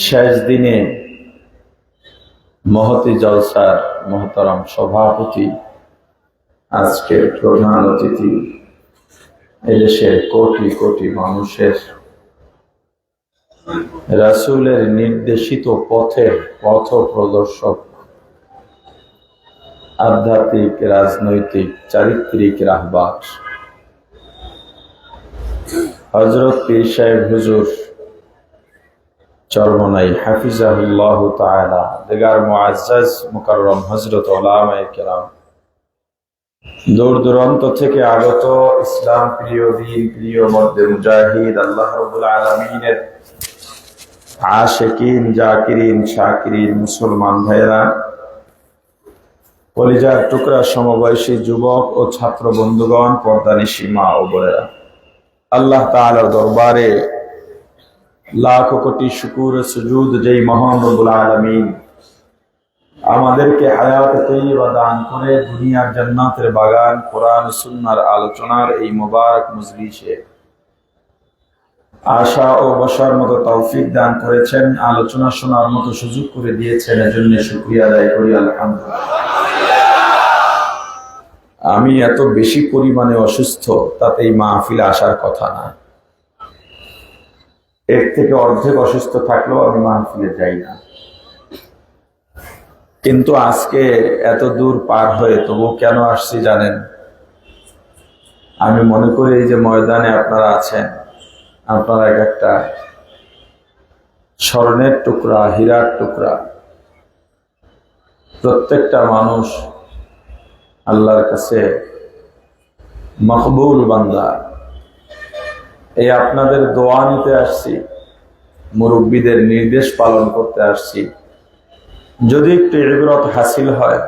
শেষ দিনে মহতি জলসার মহতরম সভাপতি, আজকের প্রধান অতিথি, এদেশের কোটি কোটি মানুষের রাসূলের নির্দেশিত পথের পথ প্রদর্শক, আধ্যাত্মিক, রাজনৈতিক, চারিত্রিক রাহবার হযরত পীর সাহেব হুজুর চরমনাই হাফিজাহুল্লাহ তাআলা, দেগার মুআজ্জাজ মুকাররম হযরত উলামায়ে কেরাম, দূর দূরান্ত থেকে আগত ইসলাম প্রিয়, দিন প্রিয়, মধ্যে মুজাহিদ, আল্লাহ রাব্বুল আলামিনের আশিকিন, জাকিরিন, শাকিরিন মুসলমান ভাইয়েরা, কলিজার টুকরা সমবয়সী যুবক ও ছাত্র বন্ধুগণ, পর্দানিশী মা ও বোনেরা, আল্লাহ তাআলার দরবারে লাখ কোটি শুকুর সুজুদ যেই মহান রব্বুল আলামিন আমাদেরকে হায়াত তাইয়্যিবা দান করে দুনিয়ার জান্নাতের বাগান কোরআন ও সুন্নাহর আলোচনার এই মোবারক মজলিসে আশা ও বসার মতো তৌফিক দান করেছেন, আলোচনা শোনার মতো সুযোগ করে দিয়েছেন, এজন্য শুকরিয়া আদায় করি আলহামদুলিল্লাহ। আমি এত বেশি পরিমাণে অসুস্থ, তাতে এই মাহফিলে আসার কথা না। এর থেকে অর্ধেক অসুস্থ থাকলেও আমি মাহফিলে যাই না, কিন্তু আজকে এত দূর পার হয়ে তবু কেন আসছি জানেন? আমি মনে করি এই যে ময়দানে আপনারা আছেন, আপনারা এক একটা স্বর্ণের টুকরা, হীরার টুকরা। প্রত্যেকটা মানুষ আল্লাহর কাছে মকবুল বান্দা। এই আপনাদের দোয়া নিতে আসছি, মুরব্বীদের নির্দেশ পালন করতে আসছি। যদি একটু ইবরত হাসিল হয়,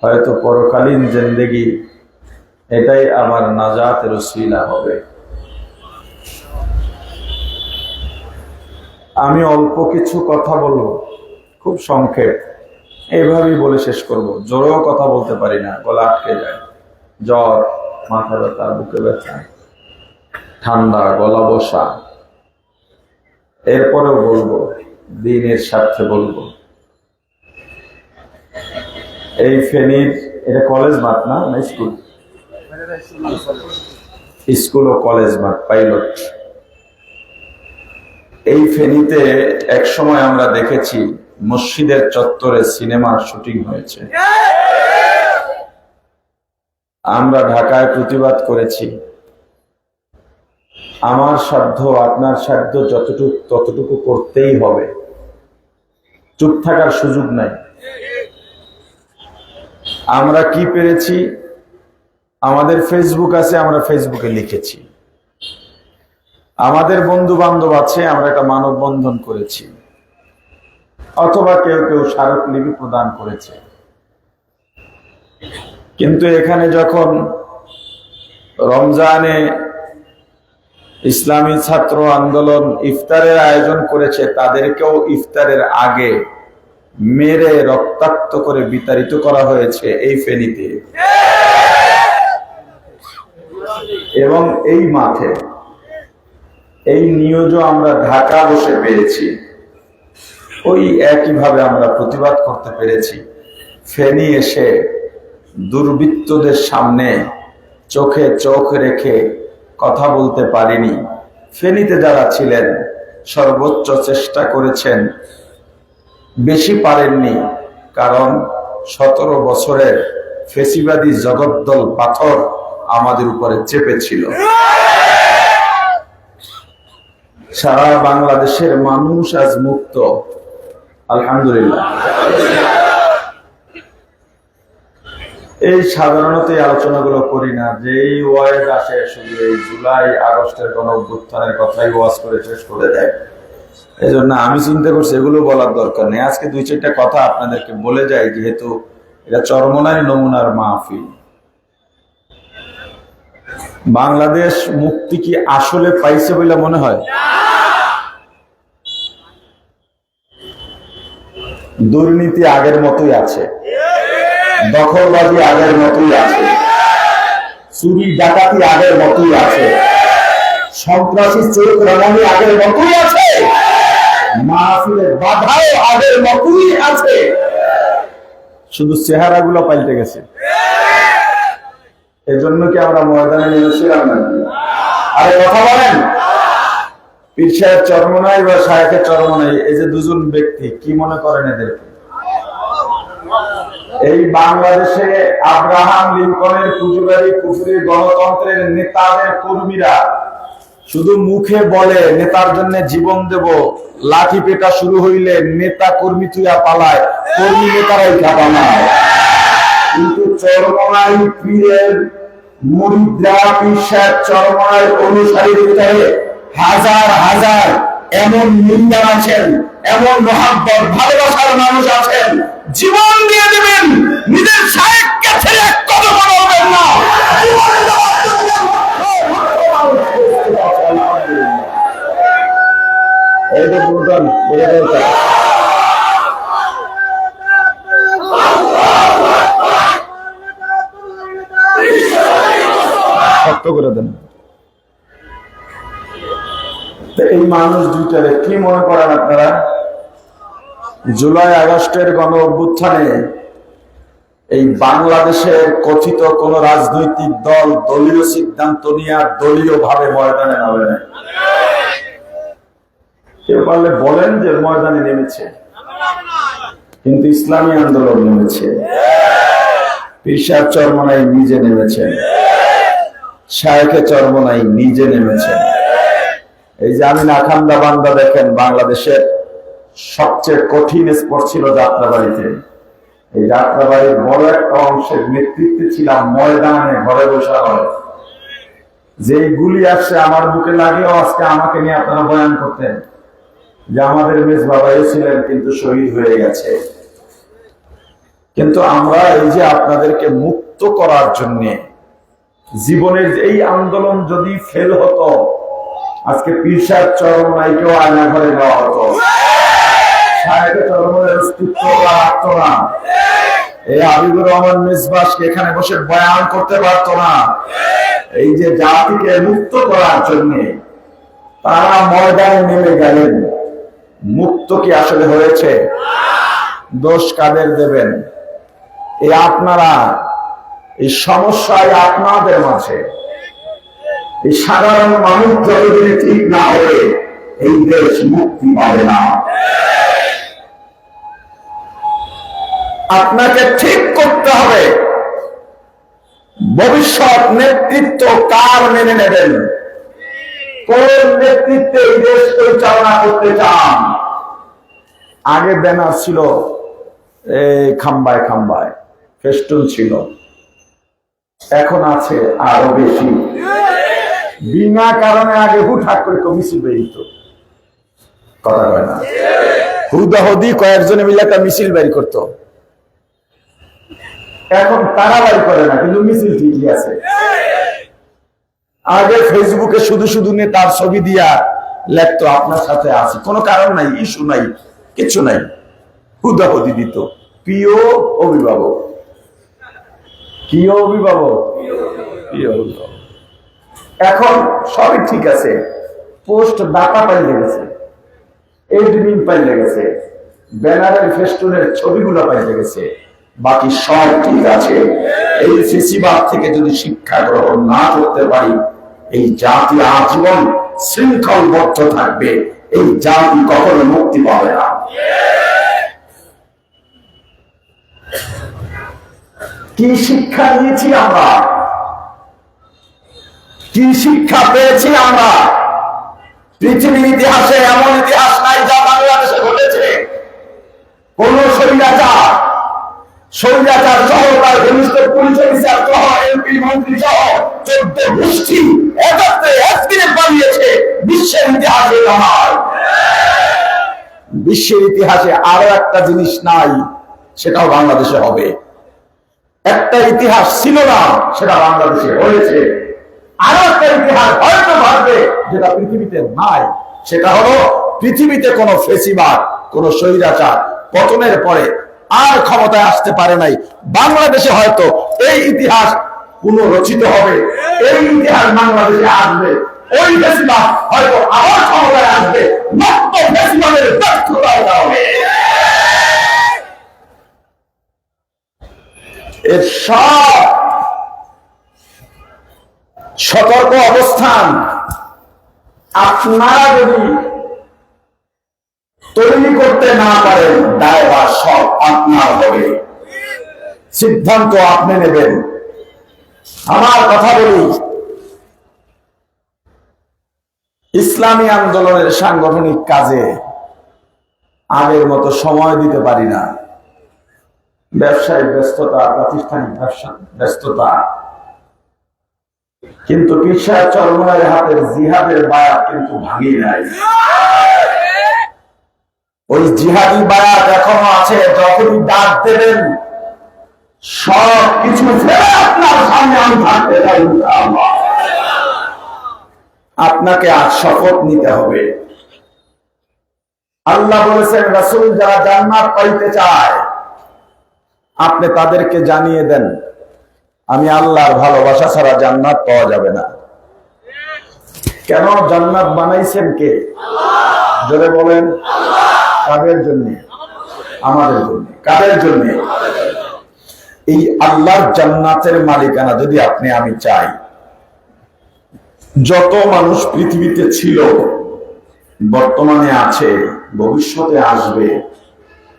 হয়তো পরকালীন জিন্দেগি এটাই আমার নাজাতের ওসিলা হবে। আমি অল্প কিছু কথা বলবো, খুব সংক্ষেপ, এইভাবেই বলে শেষ করব। জোরেও কথা বলতে পারি না, গলা আটকে যায়। জ্বর, মাথা ব্যথা, বুকে ব্যথা, ঠান্ডা, গলা বসা। এরপরেও বলবো, দ্বীনের স্বার্থে বলবো। এই ফেনীর, এটা কলেজ মাঠ না স্কুল? স্কুল ও কলেজ মাঠ, পাইলট। এই ফেনীতে এক সময় আমরা দেখেছি মসজিদের চত্বরে সিনেমার শুটিং হয়েছে। আমরা ঢাকায় প্রতিবাদ করেছি। আমার সাধ্য, আপনার সাধ্য যতটুকু ততটুকু করতেই হবে, চুপ থাকার সুযোগ নাই। আমরা কি পেরেছি, আমাদের ফেসবুক আছে, আমরা ফেসবুকে লিখেছি। আমাদের বন্ধু বান্ধব আছে, আমরা একটা মানববন্ধন করেছি, অথবা কেউ কেউ স্মারকলিপি প্রদান করেছে। কিন্তু এখানে যখন রমজানে ইসলামী ছাত্র আন্দোলন ইফতারের আয়োজন করেছে, তাদেরকেও ইফতারের আগে মেরে রক্তাক্ত করে বিতাড়িত করা হয়েছে এই ফেনীতে এবং এই মাঠে। এই নিউজও আমরা ঢাকা বসে পেয়েছি, ওই একইভাবে আমরা প্রতিবাদ করতে পেরেছি। ফেনী এসে দুর্বৃত্তদের সামনে চোখে চোখ রেখে কথা বলতে পারিনি। ফেনীতে যারা ছিলেন সর্বোচ্চ চেষ্টা করেছেন, বেশি পারেননি, কারণ 17 বছরের ফেসিবাদী জগদ্দল পাথর আমাদের উপরে চেপেছিল। সারা বাংলাদেশের মানুষ আজ মুক্ত, আলহামদুলিল্লাহ। এই সাধারণত এই আলোচনাগুলো করি না, যে এই ওয়াজ আসে শুধু এই জুলাই আগস্টের গণ অভ্যুত্থানের কথাই ওয়াজ করে শেষ করে দেয়। এই জন্য আমি চিন্তা করছি এগুলো বলার দরকার নেই। আজকে 2-4টা কথা আপনাদেরকে বলে যাই, যেহেতু এটা চরমনাই নমুনার মাহফিল। বাংলাদেশ মুক্তি কি আসলে পাইছে বলে মনে হয়? দুর্নীতি আগের মতোই আছে, দখলবাজি আগের মতোই আছে, চুরি ডাকাতি আগের মতোই আছে, সন্ত্রাসী চোখ রাঙানি আগের মতোই আছে, মা বাধাও আগের মতই আছে, শুধু চেহারা গুলো পাল্টে গেছে। এই জন্য কি আমরা ময়দানে নেমেছিলাম নাকি? আরে কথা বলেন। পীর সাহেব চরমনাই বা শায়েখের চরমনাই, এই যে দুজন ব্যক্তি, কি মনে করেন এদেরকে? এই বাংলাদেশে আব্রাহাম লিঙ্কনের পুঁজিবাদী কুফরি গণতন্ত্রের নেতাদের কর্মীরা শুধু মুখে বলে নেতার জন্য জীবন দেব, লাঠি পেটা শুরু হইলে নেতা কর্মী তুইয়া পালায়, কর্মী নেতারাই কাঁপানায়। কিন্তু চরমনাই পীরের মুরিদরা, পীর সাহেব চরমনাই অনুসারীর ভিতরে হাজার হাজার এমন মিল্লান আছেন, এমন মহাব্বত ভালোবাসার মানুষ আছেন, জীবন দিয়ে দেবেন, নিজের শায়েখকে ছেড়ে এক কদম নড়বেন না। এই যে বুঝলেন, শক্ত করে দেন। এই মানুষ দুইটারে কি মনে করেন আপনারা? জুলাই আগস্টের গণ অভ্যুত্থানে এই বাংলাদেশের কথিত কোন রাজনৈতিক দল দলীয় সিদ্ধান্ত নিয়ে দলীয় ভাবে ময়দানে নামে না। কেউ পারলে বলেন যে ময়দানে নেমেছে, কিন্তু ইসলামী আন্দোলন নেমেছে। পীর সাহেব চরমনাই নিজে নেমেছেন, শায়েখে চরমনাই নিজে নেমেছেন। এই যে আমি নাখান্দা বান্দা দেখেন, বাংলাদেশের সবচেয়ে কঠিন স্পট ছিল যাত্রাবাড়িতে। এই যাত্রাবাড়ির বড় একটা অংশের নেতৃত্বে ছিলাম ময়দানে, ঘরে বসা হয়। যে গুলি আসছে আমার বুকে লাগলেও আজকে আমাকে নিয়ে আপনারা বয়ান করতেন যে আমাদের মেজ বাবাই ছিলেন কিন্তু শহীদ হয়ে গেছে। কিন্তু আমরা এই যে আপনাদেরকে মুক্ত করার জন্য জীবনের এই আন্দোলন যদি ফেল হতো, আজকে পীর সাহেব চরমনাইকেও আয়না ঘরে নেওয়া হতো, শায়েখে চরমনাইয়ের অস্তিত্ব রাখতো না, এই হাবিবুর রহমান মিসবাহকে এখানে বসে বয়ান করতে পারতো না। এই যে জাতিকে মুক্ত করার জন্য তারা ময়দানে নেমে গেলেন। মুক্ত কি আসলে হয়েছে? দোষ কাদের দেবেন? এই আপনারা, এই সমস্যায় আপনাদের মাঝে। এই সাধারণ মানুষ যদি ঠিক না হয়ে এই দেশ মুক্তি পাবে না। আপনাকে ঠিক করতে হবে ভবিষ্যৎ নেতৃত্ব কার মেনে নেবেন, কোন নেতৃত্বে এই দেশ পরিচালনা করতে চান। আগে ব্যানার ছিল এই খাম্বায় খাম্বায়, ফেস্টুন ছিল, এখন আছে আরো বেশি। বিনা কারণে আগে হুটহাট করে মিছিল বেরিত, কথা কয় না, হুদাহুদি কয়েকজনে মিলে একটা মিছিল বের করতো। এখন তারা বাড়ি করে না, কিন্তু মিছিল ঠিকই আছে। আগে ফেসবুকে শুধু শুধু তার ছবি দিয়া লেখতো আপনার সাথে আছে, কোনো কারণ নাই, ইস্যু নাই, কিছু নাই, হুদাহুদি দিত। প্রিয় অভিভাবক, কি অভিভাবক, প্রিয় অভিভাবক। এখন সবই ঠিক আছে, পোস্ট দাতা পাইলে গেছে, এডমিন পাইলে গেছে, ব্যানারের ফেস্টুনের ছবিগুলো পাইলে গেছে, বাকি সব ঠিক আছে। এই ফেসিবাদ থেকে যদি শিক্ষা গ্রহণ না করতে পারি, এই জাতি আজীবন শৃঙ্খলবদ্ধ থাকবে, এই জাতি কখনো মুক্তি পাবে না। কি শিক্ষা নিয়েছি আমরা, কি শিক্ষা পেয়েছি আমরা? পৃথিবীর ইতিহাসে এমন ইতিহাস নাই যা বাংলাদেশে ঘটেছে। কোন স্বৈরাচার সহ তার ঘনিষ্ঠ পুলিশ অফিসার সহ এমপি মন্ত্রী সহ 14 গোষ্ঠী একত্রে একদিনে পালিয়েছে, বিশ্বের ইতিহাসে নয়। বিশ্বের ইতিহাসে আরো একটা জিনিস নাই, সেটাও বাংলাদেশে হবে। একটা ইতিহাস ছিল না, সেটা বাংলাদেশে হয়েছে। আরো একটা ইতিহাস হয়তো ভাববে, যেটা পৃথিবীতে নাই, সেটা হলো পৃথিবীতে কোন ফেসিবাদ, কোন স্বৈরাচার পতনের পরে আর ক্ষমতায় আসতে পারে নাই। বাংলাদেশে হয়তো এই ইতিহাস পুনরচিত হবে, এই ইতিহাস বাংলাদেশে আসবে। ওই ফেসিবাদ হয়তো আবার ক্ষমতায় আসবে, মাত্র ফেসিবাদের ব্যর্থতা হবে। এর সব সতর্ক অবস্থান আপনারা যদি তৈরি করতে না পারেন, দায়ভার সব আপনার হবে, সিদ্ধান্ত আপনি নেবেন। আমার কথা বলি, ইসলামী আন্দোলনের সাংগঠনিক কাজে আগের মতো সময় দিতে পারি না। ব্যবসায়িক ব্যস্ততা, প্রাতিষ্ঠানিক ব্যস্ততা, কিন্তু পীর চরমনায়ের হাতের জিহাদের বায়াত কিন্তু ভাঙি নাই। ওই জিহাদি বায়াত এখনো আছে। যখনই ডাক দেবেন সব কিছু ফেলে আপনার সামনে আমি থাকতে চাই। আপনাকে আজ শপথ নিতে হবে। আল্লাহ বলেছেন, রাসূল যারা জান্নাত পাইতে চায় আপনি তাদেরকে জানিয়ে দেন, আমি আল্লাহর ভালোবাসা ছাড়া জান্নাত পাওয়া যাবে না। কেন? জান্নাত বানাইছেন কে? জোরে বলেন। কাদের জন্য? আমাদের জন্য। কাদের জন্য? এই আল্লাহর জান্নাতের মালিকানা যদি আপনি আমি চাই, যত মানুষ পৃথিবীতে ছিল, বর্তমানে আছে, ভবিষ্যতে আসবে,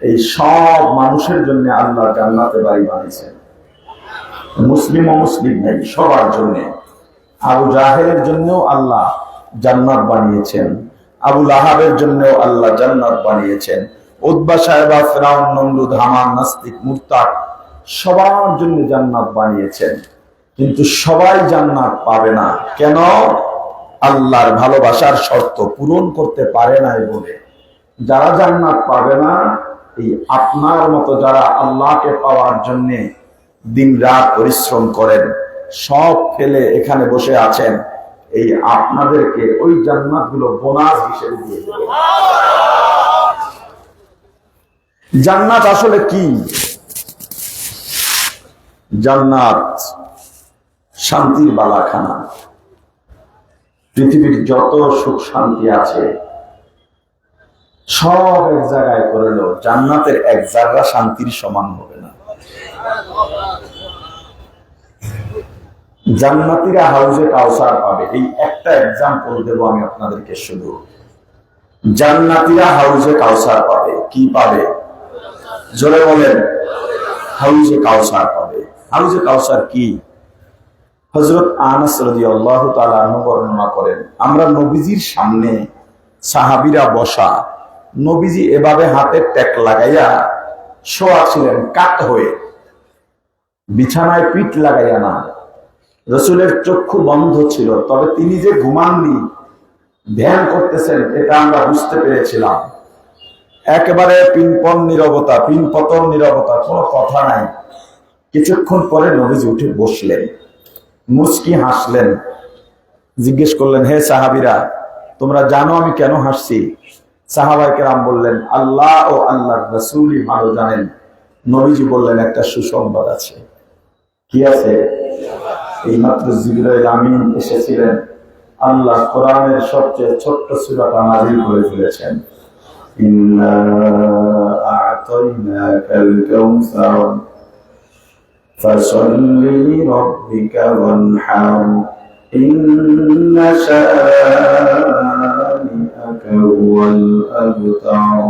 এই সব মানুষের জন্য আল্লাহ জান্নাতে বাড়ি বানিয়েছেন। মুসলিম ও মুসলিম নেই, সবার জন্য। আবু জাহেলের জন্যও আল্লাহ জান্নাত বানিয়েছেন, আবু লাহাবের জন্যও আল্লাহ জান্নাত বানিয়েছেন, উতবা সাহেবা, ফিরাউন, নমরুদ, হামান, নাস্তিক, মুরতাদ, সবার জন্য জান্নাত বানিয়েছেন। কিন্তু সবাই জান্নাত পাবে না। কেন? আল্লাহর ভালোবাসার শর্ত পূরণ করতে পারে নাই বলে। যারা জান্নাত পাবে না, এই আপনার মতো যারা আল্লাহকে পাওয়ার জন্য দিন রাত পরিশ্রম করেন, সব ফেলে এখানে বসে আছেন, এই আপনাদেরকে ওই জান্নাতগুলো বোনাস হিসেবে দিয়ে দেবে। জান্নাত আসলে কি? জান্নাত শান্তির বালাখানা। পৃথিবীর যত সুখ শান্তি আছে সব এক জায়গায় করলো, জান্নাতের এক জায়গা শান্তির সমান হবে না। জান্নাতীরা হাউজে কাউসার পাবে। এই একটা এক্সাম্পল দেব আমি আপনাদেরকে শুধু। জান্নাতীরা হাউজে কাউসার পাবে। কি পাবে? জোরে বলেন। হাউজে কাউসার পাবে। হাউজে কাউসার কি? হযরত আনাস রাদিয়াল্লাহু তাআলা আনহু বর্ণনা করেন, আমরা নবীজির সামনে সাহাবীরা বসা, নবীজি এভাবে হাতে ট্যাক লাগাইয়া শোয়া ছিলেন, কাত হয়ে, বিছানায় পিঠ লাগাইয়া না। রাসূলের চক্ষু বন্ধ ছিল, তবে তিনি যে ঘুমাননি, ধ্যান করতেছেন, এটা আমরা বুঝতে পেরেছিলাম। একেবারে পিনপন নীরবতা, পিনপতন নীরবতা, কোনো কথা নাই। কিছুক্ষণ পরে নবীজি উঠে বসলেন, মুচকি হাসলেন, জিজ্ঞেস করলেন, হে সাহাবীরা, তোমরা জানো আমি কেন হাসছি? সাহাবায়ে কেরাম বললেন, আল্লাহ ও আল্লাহর রাসূলই ভালো জানেন। নবীজি বললেন, একটা সুসংবাদ আছে। কি আছে? এইমাত্র জিবরাইল আমিন এসেছিলেন, আল্লাহ কোরআনের সবচেয়ে ছোট্ট সূরাটা নাযিল করে ফেলেছেন। ইন্না আ'তাইনাকাল কাউসার ফাসাল্লি লিরাব্বিকা ওয়ানহার ইন্না শানিআকা হুয়াল আবতার।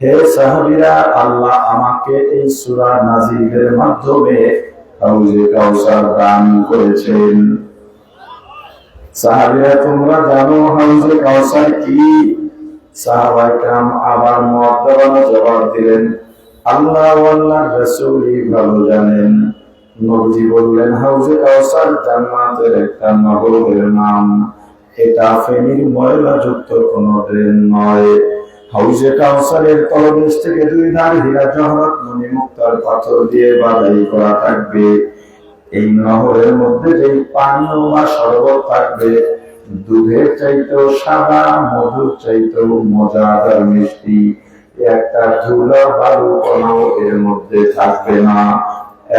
হে সাহাবীরা, আল্লাহ আমাকে এই সূরা নাযিলের মাধ্যমে হাউজে কাউসার দান করেছেন। সাহাবীরা, তোমরা জানো হাউজে কাউসার কি? সাহাবায়ে কেরাম আবার মুআদ্দাবানা জবাব দিলেন, আল্লাহ ও আল্লাহর রাসূলই ভালো জানেন। নবীজি বললেন, হাউজে কাউসার জান্নাতের একটা নহরের নাম। এটা ফেনীর ময়লাযুক্ত কোনো ড্রেন নয়। হাউজে কাউসারের তলদেশ থেকে দুই ধার হীরা জহরত মণি মুক্তার পাথর দিয়ে বাধাই করা থাকবে। এই নহরের মধ্যে যে পানীয় বা শরবত থাকবে, দুধের চাইতেও সাদা, মধুর চাইতেও মজাদার মিষ্টি। একটা ধুলো বালু কোনো এর মধ্যে থাকবে না।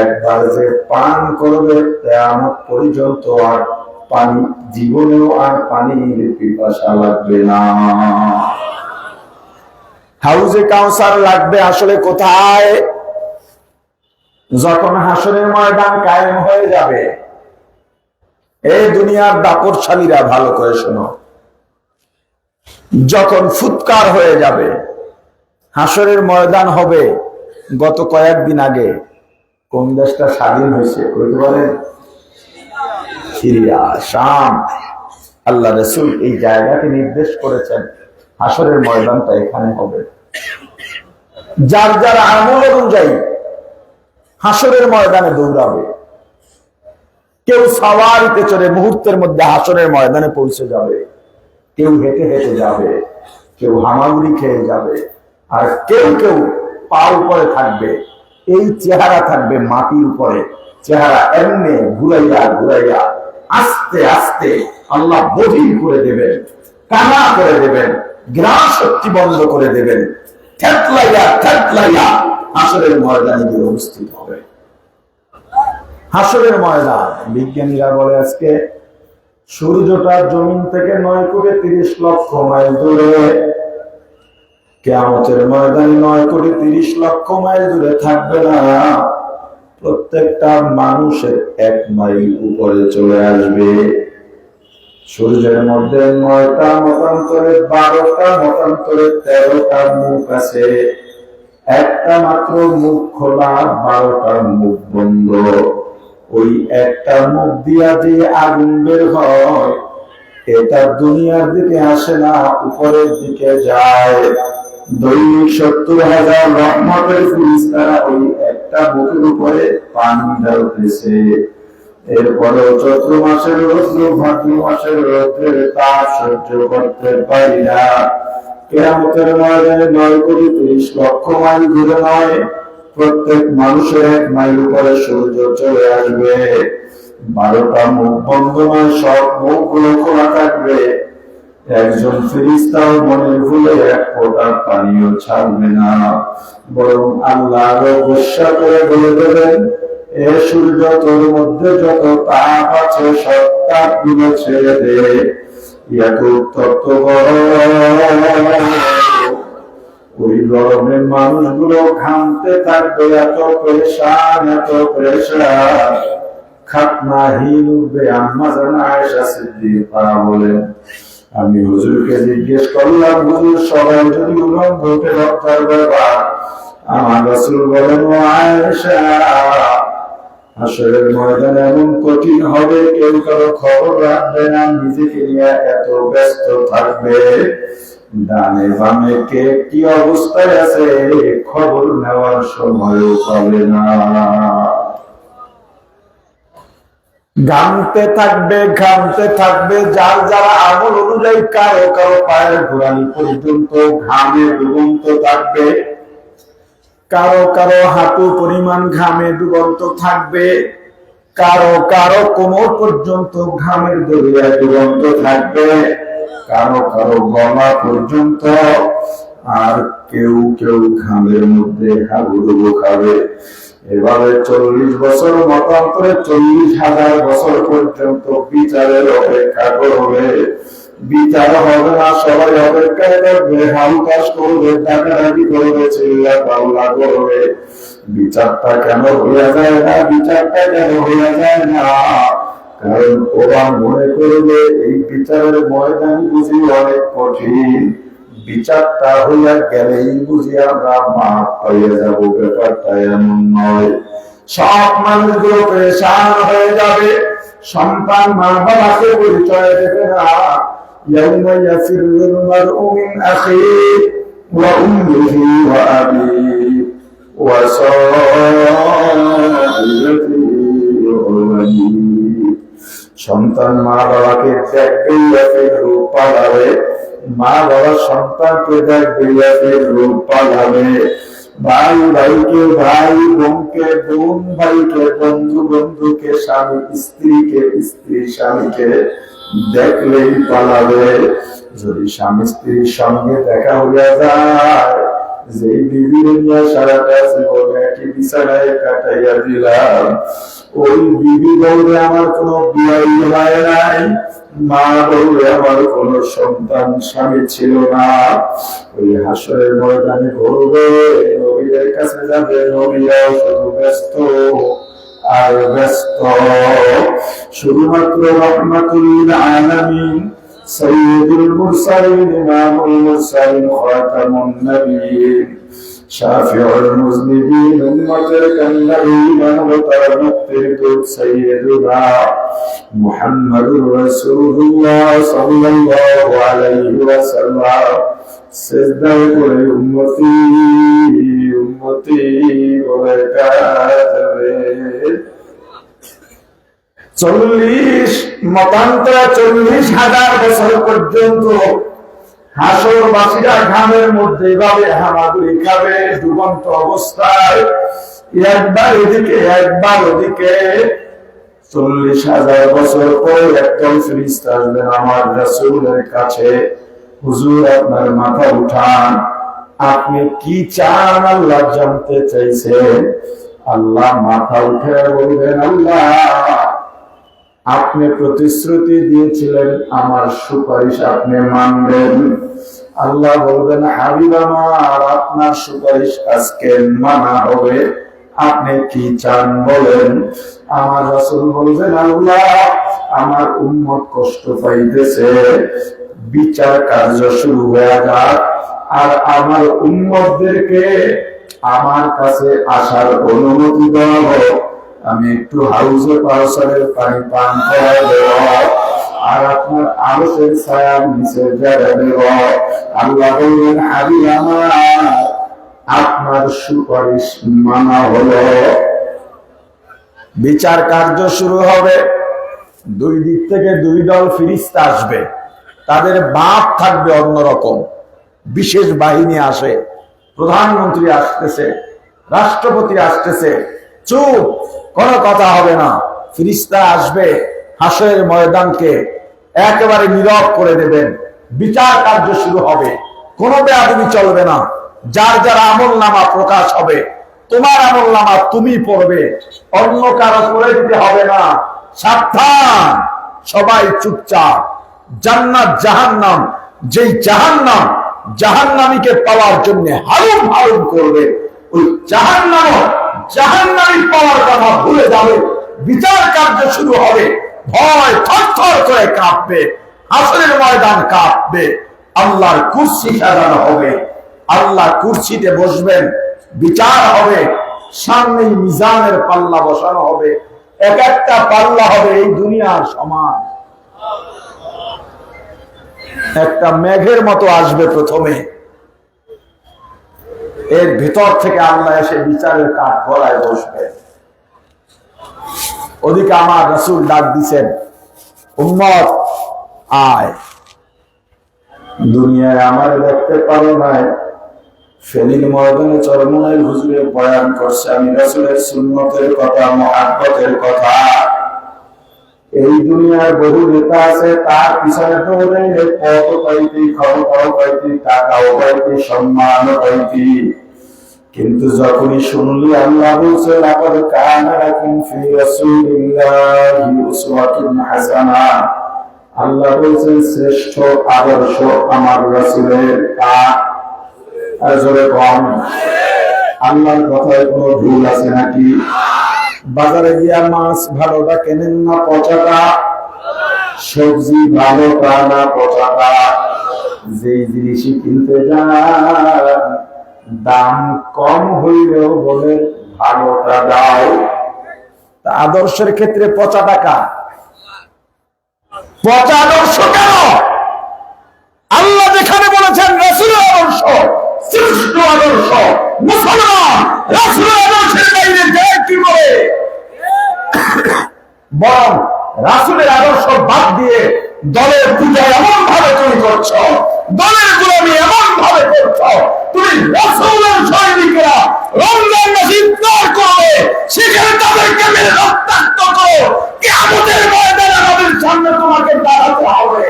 একবার যে পান করবে, কিয়ামত পর্যন্ত আর পানি, জীবনেও আর পানির পিপাসা লাগবে না। হাউজে কাউসার লাগবে আসলে কোথায়? যখন হাসরের ময়দান কায়েম হয়ে যাবে, এই দুনিয়ার দাপটশালীরা ভালো করে শোনো, যখন ফুৎকার হয়ে যাবে, হাসরের ময়দান হবে। গত কয়েকদিন আগে কোন দেশটা স্বাধীন হয়েছে বলতে পারেন? সিরিয়া, শাম। আল্লাহ রাসূল এই জায়গাকে নির্দেশ করেছেন, হাসরের ময়দানটা এখানে হবে। যার যার আমল অনুযায়ী হাসরের ময়দানে দৌড়াবে। কেউ সাওয়ারিতে চড়ে মুহূর্তের মধ্যে হাসরের ময়দানে পৌঁছে যাবে, কেউ হেঁটে হেঁটে যাবে, কেউ হামাগুড়ি খেয়ে যাবে, আর কেউ কেউ পা উপরে থাকবে। এই চেহারা থাকবে মাটির উপরে, চেহারা এমনি ঘুরাইয়া ঘুরাইয়া আস্তে আস্তে আল্লাহ বধির করে দেবেন, কানা করে দেবেন, গ্রাম শক্তি বন্ধ করে দেবেন, থেতলাইয়া থেতলাইয়া হাসরের ময়দানে গিয়ে উপস্থিত হবে। হাসরের ময়দান, বিজ্ঞানীরা বলে আজকে সূর্যটা জমিন থেকে 9,30,00,000 মাইল দূরে। কিয়ামতের ময়দানে 9,30,00,000 মাইল দূরে থাকবে না, প্রত্যেকটা মানুষের 1 মাইল উপরে চলে আসবে। সূর্যের মধ্যে 9টা মতান্তরে, 12টা মতান্তরে 13টা মুখ আছে। একটা মাত্র মুখ খোলা, 12টা মুখ বন্ধ। ওই একটা মুখ দিয়া যে আগুন বের হয়, এটা দুনিয়ার দিকে আসে না, উপরের দিকে যায়। দৈনিক 70,000 রহমতের ফেরেশতারা ওই একটা মুখের উপরে পানি ঢালতেছে। এরপরে চৈত্র মাসের রৌদ্র, ভাদ্র মাসের রৌদ্রের তাপ সহ্য করতে পারি না। কিয়ামতের ময়দানে 9,30,00,000 মাইল দূরে নয়, প্রত্যেক মানুষের 1 মাইল উপরে সূর্য চলে আসবে। 12টা মুখ বন্ধ নয়, সব মুখগুলো খোলা থাকবে। একজন ফেরেশতাও মনের ভুলে 1 ফোঁটা পানিও ছাড়বে না, বরং আল্লাহ গোসা করে বলে দেবেন, এ সূর্য, তোর মধ্যে যত তাপ আছে সব তাপগুলো ছেড়ে দে। এত উত্তপ্ত গরম, ওই গরমে মানুষগুলো ঘামতে থাকবে, এত পেরেশান, এত পেরেশান। খাতনাহীন উঠবে। আম্মা জান আয়েশা সিদ্দিকা বলেন, আমি হুজুরকে জিজ্ঞেস করলাম, হুজুর সবাই যদি উলঙ্গ উঠে রক্ষার ব্যাপার, আমার রাসূল বলেন, ও আয়েশা, হাসরের ময়দান এমন কঠিন হবে, কেউ কারো খবর রাখবে না, নিজেকে নিয়ে এত ব্যস্ত থাকবে, ডানে বামে কে কি অবস্থায় আছে খবর নেওয়ার সময়ও পাবে না। ঘামতে থাকবে, ঘামতে থাকবে। যার যারা আমল অনুযায়ী কারো কারো পায়ের গোড়ালি পর্যন্ত ঘামে ডুবন্ত থাকবে, কারো কারো হাঁটু পরিমাণ ঘামে ডুবন্ত থাকবে, কারো কারো কোমর পর্যন্ত ঘামের দরিয়ায় ডুবন্ত থাকবে, কারো কারো গলা পর্যন্ত, আর কেউ কেউ ঘামের মধ্যে হাবুডুবু খাবে। এভাবে 40 বছর মতান্তরে 40,000 বছর পর্যন্ত বিচারের অপেক্ষা করবে। বিচার হবে না, সবাই অপেক্ষায় করবে, হাউকাশ করবে, ডাকাডাকি করবে, চিল্লা পাল্লা করবে। বিচারটা কেন হইয়া যায় না? বিচারটা কেন হইয়া যায় না? কারণ ওরা মনে করবে এই বিচারের ময়দান বুঝি অনেক কঠিন, বিচারটা হইয়া গেলেই বুঝি আমরা মাফ পাইয়া যাবো। ব্যাপারটা এমন নয়। সব মানুষগুলো পেরেশান হয়ে যাবে। সন্তান মা বাবাকে পরিচয় দেবে না। ইয়াউমা ইয়াফিরুল মারউ মিন আখিহি ওয়া উম্মিহি ওয়া আবিহি ওয়া সাহিবাতিহি ওয়া বানিহি। সন্তান মা বাবাকে দেখবে, ইয়াফির রূপ পালাবে। মা বাবা সন্তানকে দেখবে, ইয়াফির রূপ পালাবে। ভাই ভাইকে, ভাই বোনকে, বোন ভাইকে, বন্ধু বন্ধুকে, স্বামী স্ত্রীকে, স্ত্রী স্বামীকে দেখলেই পালাবে। যদি স্বামী স্ত্রীর সঙ্গে দেখা হইয়া যায়, যে বিবির নিয়ে সারাটা জীবন একই বিছানায় কাটাইয়া দিলাম, ওই বিবি বলবে আমার কোনো বিয়ে হয় নাই, মা বলবে আমার কোন সন্তান স্বামী ছিল না। ওই হাসরের ময়দানে ঘুরবে, নবীদের কাছে যাবে, নবীরাও শুধু ব্যস্ত আর ব্যস্ত। শুধুমাত্র রাহমাতুল আলামিন সাইয়্যিদুল মুরসালিন ইমামুল মুরসালিন খাতামুন নবিয়্যিন শাফিউল মুজনিবিন উম্মতের কান্দারি মানবতার মুক্তির দূত সাইয়্যিদুনা মুহাম্মাদুর রাসূলুল্লাহ সাল্লাল্লাহু আলাইহি ওয়াসাল্লাম সিজদায় পড়ে উম্মতি উম্মতি বলে কাঁদবে। 40,000 বছর পর্যন্ত হাসরবাসীরা ঘামের মধ্যে এভাবে হামাগুড়ি খাবে ডুবন্ত অবস্থায়, একবার এদিকে একবার ওদিকে। 40,000 বছর পরে একদল ফেরেশতা আসবেন আমার রাসূলের কাছে, হুজুর আপনার মাথা উঠান, আপনি কি চান আল্লাহ জানতে চাইছেন। আল্লাহ মাথা উঠে বলবেন, আল্লাহ আপনি প্রতিশ্রুতি দিয়েছিলেন আমার সুপারিশ আপনি মানবেন। আল্লাহ বলবেন, হাবিব আমার আপনার সুপারিশ আজকে মানা হবে, আপনি কি চান বলেন। আমার রাসূল বলবেন, আল্লাহ আমার উম্মত কষ্ট পাইতেছে, বিচার কার্য শুরু হয়ে যাক, আর আমার উম্মতদেরকে আমার কাছে আসার অনুমতি দেওয়া হোক, আমি একটু হাউজে কাউসারের পানি পান করাই দেব, আর আপনার আরশের ছায়ার নিচে জায়গা দেব। আল্লাহ বললেন, হাবিব আমার আপনার সুপারিশ মানা হলো। বিচার কার্য শুরু হবে। দুই দিক থেকে দুই দল ফেরেশতা আসবে, তাদের বাপ থাকবে অন্যরকম, বিশেষ বাহিনী আসে, প্রধানমন্ত্রী আসতেছে, রাষ্ট্রপতি আসতেছে, চুপ, কোনো কথা হবে না। ফেরেশতা আসবে, হাসরের ময়দানকে একেবারে নীরব করে দেবেন, বিচার কার্য শুরু হবে, কোনো বেয়াদবি চলবে না। যার যার আমলনামা প্রকাশ হবে, তোমার আমলনামা তুমি পড়বে, অন্য কারো করে দিতে হবে না। সাবধান, সবাই চুপচাপ। জান্নাত জাহান্নাম, যেই জাহান্নাম জাহান্নামীকে পাওয়ার জন্য হারুম হারুম করবে, ওই জাহান্নাম জাহান্নামী পাওয়ার কথা ভুলে যাবে। বিচার কার্য শুরু হবে, ভয় থরথর করে কাঁপবে, হাসরের ময়দান কাঁপবে, আল্লাহর কুরসি সাজানো হবে, আল্লাহ কুরসিতে বসবেন, বিচার হবে, সামনে মিজানের পাল্লা বসানো হবে, এক একটা পাল্লা হবে এই দুনিয়ার সমান। একটা মেঘের মতো আসবে প্রথমে, এর ভিতর থেকে আল্লাহ এসে বিচারের কাঠ গলায় বসবে। ওদিকে আমার রাসূল ডাক দিছেন, উম্মত আয়, দুনিয়ায় আমার দেখতে পারো নাই, ফেনীর ময়দানে চরমনাইল হুজুরে বয়ান করছে, আমি রাসূলের সুন্নতের কথা, মুহাব্বতের কথা। এই দুনিয়ার বহু নেতা আছে, তার পিছনে দৌড়াইলে কত পাইতি, ক্ষমতাও পাইতি, টাকাও পাইতি, সম্মানও পাইতি, কিন্তু যখনই শুনলি আল্লাহ বলছে লাকাদ কানা লাকুম ফি রাসূলিল্লাহি উসওয়াতুন হাসানাহ, আল্লাহ বলছেন শ্রেষ্ঠ আদর্শ আমার রাসূলের। আজরে কম, আল্লাহর কথায় কোনো ভুল আছে নাকি? বাজারে গিয়া মাছ ভালোটা কেনেন না পচাটা, সবজি ভালোটা না পচাটা, যেই জিনিসই কিনতে যান দাম কম হইলেও বলে ভালোটা দাও। তা আদর্শের ক্ষেত্রে পচা টাকা, পচা আদর্শ কেন? আল্লাহ যেখানে বলেছেন রাসূলের আদর্শ শ্রেষ্ঠ আদর্শ, মুসলমান রাসূলের আদর্শের বাইরে যায় কি বলে? বরং রাসূলের আদর্শ বাদ দিয়ে দলের পূজা এমন ভাবে তুমি করছ, দলের গোলামি এমন ভাবে করছ, তুমি রাসূলের সৈনিকেরা রমজান মাসে ইফতার করবে, সেখানে তাদেরকে মেরে রক্তাক্ত করো, কিয়ামতের ময়দানে আমাদের সামনে তোমাকে দাঁড়াতে হবে।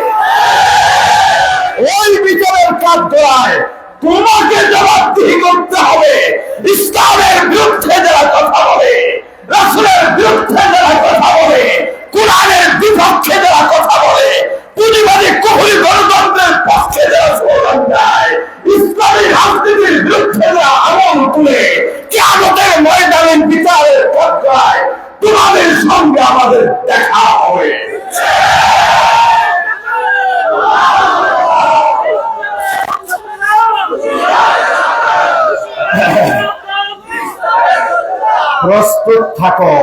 ওই বিচারের কাজ করায় তোমাকে জবাব জবাবদিহি করতে হবে। ইসলামের বিরুদ্ধে যারা কথা বলে, রাসূলের বিরুদ্ধে যারা কথা বলে, কোরআনের বিপক্ষে যারা কথা বলে, পুঁজিবাদী কুফরি গণতন্ত্রের পক্ষে যারা স্লোগান দেয়, ইসলামী রাজনীতির বিরুদ্ধে যারা আমল তুলে, কিয়ামতের ময়দানে বিচারের পর্যায়ে তোমাদের সঙ্গে আমাদের দেখা হবে। প্রস্তুত থাকো।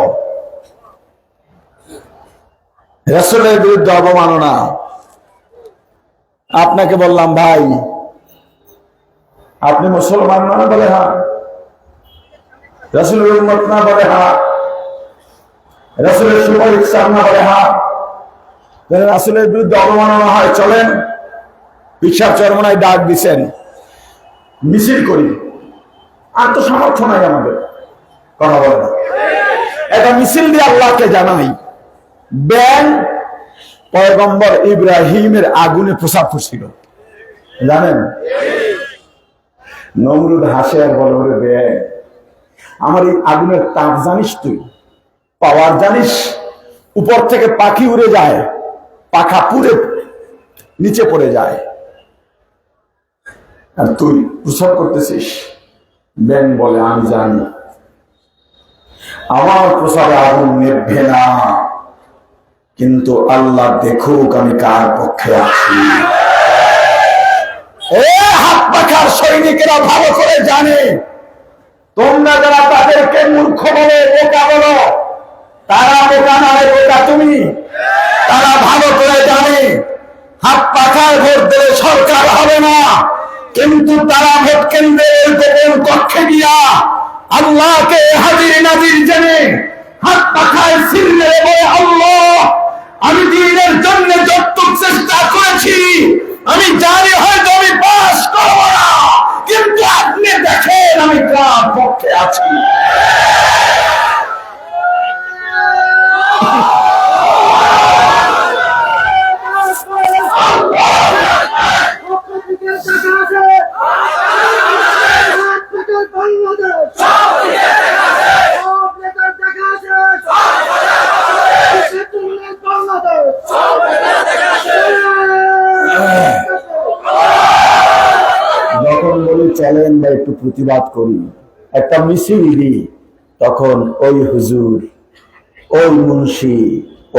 রাসূলের বিরুদ্ধে অবমাননা। আপনাকে বললাম ভাই আপনি মুসলমান না, বলে হ্যাঁ। রাসূলের উম্মত না, বলে হ্যাঁ। রাসূলের সুপারিশ চান না, বলে হ্যাঁ। রাসূলের বিরুদ্ধে অবমাননা হয়, চলেন পিসাব চরমনায় ডাক দিছেন, মিছিল করি। আর তো সামর্থ্য নাই আমাদের, কথা বলে না। একটা মিছিল দিয়ে আল্লাহকে জানাই ব্যাং পয়গম্বর ইব্রাহিমের আগুনে প্রসাব করছিল, জানেন? নমরুদ হাসে আর বলে, ওরে ব্যাং, আমার এই আগুনের তাপ জানিস তুই, পাওয়ার জানিস? উপর থেকে পাখি উড়ে যায়, পাখা পুড়ে নিচে পড়ে যায়, আর তুই প্রসাব করতেছিস। ব্যাং বলে, আমি জানি আমার প্রসাবে আগুন নেভবে না, কিন্তু আল্লাহ দেখুক আমি কার পক্ষে আছি। হাত পাখার সৈনিকেরা ভালো করে জানে, তোমরা যারা তাদেরকে মূর্খ বলে, বোকা বলো, তারা বোকা নয়, বোকা তুমি। তারা ভালো করে জানে হাত পাখায় ভোট দিলে সরকার হবে না, কিন্তু তারা ভোট কেন্দ্রের গোপন কক্ষে গিয়া আল্লাহকে হাজির নাজির জেনে হাত পাখায় ছিঁড়ে বলে, আল্লাহ আমি দিনের জন্য যতটুকু চেষ্টা করেছি আমি জানি হয়তো আমি পাস করব না, কিন্তু আপনি দেখেন আমি কার পক্ষে আছি। যখন বলি চলেন বা একটু প্রতিবাদ করি, একটা মিছিল দিই, তখন ওই হুজুর, ওই মুন্সি,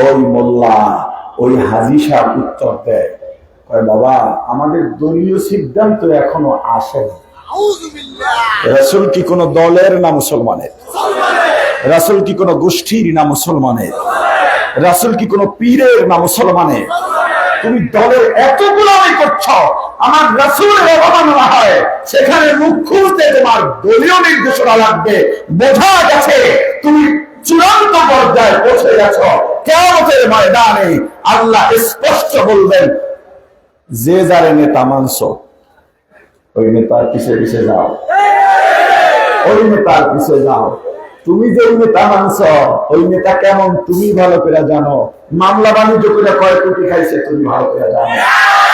ওই মোল্লা, ওই হাজী সাহেব উত্তর দেয়, বাবা আমাদের দলীয় সিদ্ধান্ত এখনো আসে না। রাসূল কি কোন দলের না মুসলমানের? রাসূল কি কোন গোষ্ঠীর না মুসলমানের? রাসূল কি কোন পীরের না মুসলমানের? তুমি দলের এত গোলামি করছো, আমার রাসূলের অবমাননা হয়, সেখানে মুখ খুলতে তোমার দলীয় নির্দেশনা লাগবে। বোঝা গেছে তুমি চূড়ান্ত পর্যায়ে পৌঁছে গেছো। কিয়ামতের ময়দানে আল্লাহ স্পষ্ট বলবেন, যে যারে নেতা মানছো ওই নেতার পিছে পিছে যাও, ওই নেতার পিছে যাও। তুমি যে নেতা মানছ ওই নেতা কেমন তুমি ভালো করে জানো, মামলা বাণিজ্য করে কয় কোটি খাইছে তুমি ভালো করে জানো,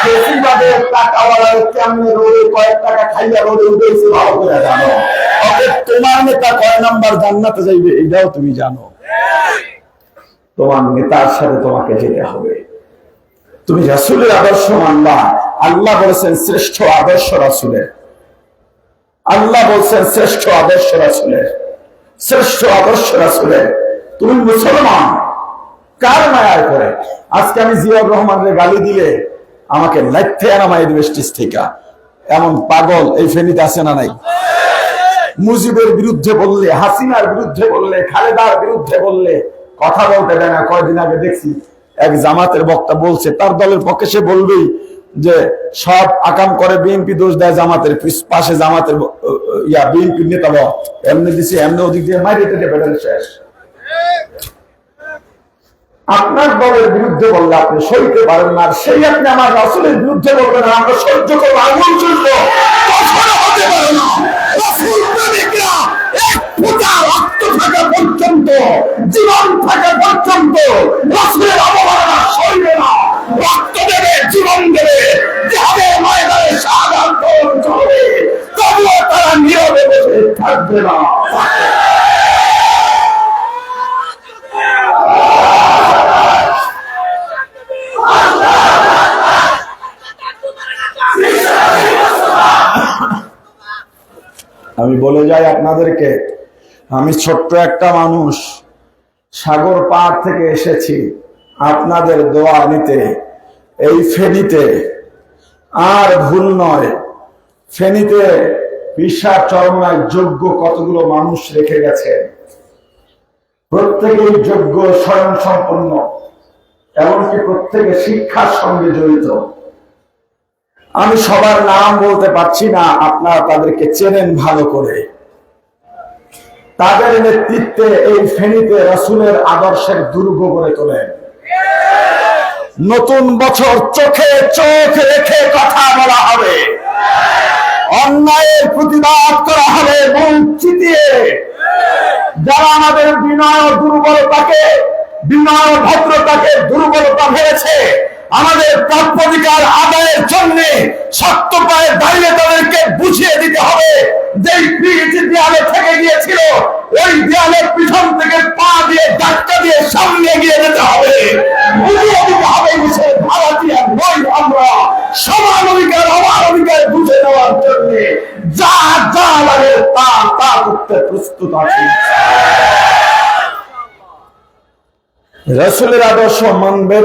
বেশিরভাগের টাকাওয়ালা কেমনে রোডে কয়েক টাকা খাইয়া রোডে উঠেছে ভালো করে জানো। তোমার নেতা কয় নাম্বার জান্নাতে যাইবে এটাও তুমি জানো। তোমার নেতার সাথে তোমাকে যেতে হবে। তুমি রাসূলের আদর্শ মানবা। আল্লাহ বলেছেন শ্রেষ্ঠ আদর্শ রাসূলের, আল্লাহ বলছেন শ্রেষ্ঠ আদর্শ রাসূলের, শ্রেষ্ঠ আদর্শ রাসূলের। তুমি মুসলমান কার মায়ায় পড়ে? আজকে আমি জিয়াউর রহমানের গালি দিলে আমাকে লাইথে নামাই দিবে স্টেজ থেকে, এমন পাগল এই ফেনীতে আছে না নাই? মুজিবের বিরুদ্ধে বললে, হাসিনার বিরুদ্ধে বললে, খালেদার বিরুদ্ধে বললে কথা বলতে দেয় না। কয়দিন আগে দেখছি এক জামাতের বক্তা বলছে তার দলের পক্ষে, সে বলবেই যে সব আকাম করে বিএনপি, দোষ দেয় জামাতের, পাশে জামাতের বিএনপির নেতা এমনি দিছে, এমনি ওদিক দিয়ে মারিয়ে বেটার শেষ। আপনার দলের বিরুদ্ধে বললে আপনি সইতে পারেন না, সেই আপনি আমার রাসূলের বিরুদ্ধে বলবেন আমরা সহ্য করবো, আগুন চলব, হতে পারে না। রাসূল প্রেমিকরা এক ফোঁটা রক্ত থাকা পর্যন্ত, জীবন থাকা পর্যন্ত রাসূলের অবমাননা সইবে না। রক্ত দেবে, জীবন দেবে, জিহাদের ময়দানে শাহাদাত বরণ করবে, তবুও তারা থাকবে না। আমি বলে যাই আপনাদেরকে, আমি ছোট্ট একটা মানুষ, সাগর পার থেকে এসেছি আপনাদের দোয়া নিতে। এই ফেনীতে আর ভুল নয়, ফেনীতে বিশাল চরমায় যোগ্য কতগুলো মানুষ রেখে গেছে, প্রত্যেকেই যোগ্য, স্বয়ং সম্পন্ন, এমনকি প্রত্যেকে শিক্ষার সঙ্গে জড়িত। আমি সবার নাম বলতে পারছি না, আপনারা তাদেরকে চেনেন ভালো করে। তাদের নেতৃত্বে এই ফেনীতে রাসূলের আদর্শের দুর্গ গড়ে তোলেন। নতুন বছর চোখে চোখ রেখে কথা বলা হবে, অন্যায়ের প্রতিবাদ করা হবে মুখ চিতিয়ে। যারা আমাদের বিনয় দুর্বলতাকে, বিনয় ভদ্রতাকে দুর্বলতা ভেবেছে, আমাদের প্রাপ্যাধিকার আদায়ের জন্য শক্ত পায়ে দাঁড়িয়ে তাদেরকে বুঝিয়ে দিতে হবে। যেই পিঠ দেয়ালে থেকে গিয়েছিল, ওই দেয়ালের পিছন থেকে পা দিয়ে ধাক্কা দিয়ে সামনে এগিয়ে যেতে হবে, বুঝিয়ে দিতে হবে সে ভারতীয় নই আমরা। সমান অধিকার, আমার অধিকার বুঝে দেওয়ার জন্য যা যা লাগে তা তা করতে প্রস্তুত আছি। রাসূলের আদর্শ মানবেন।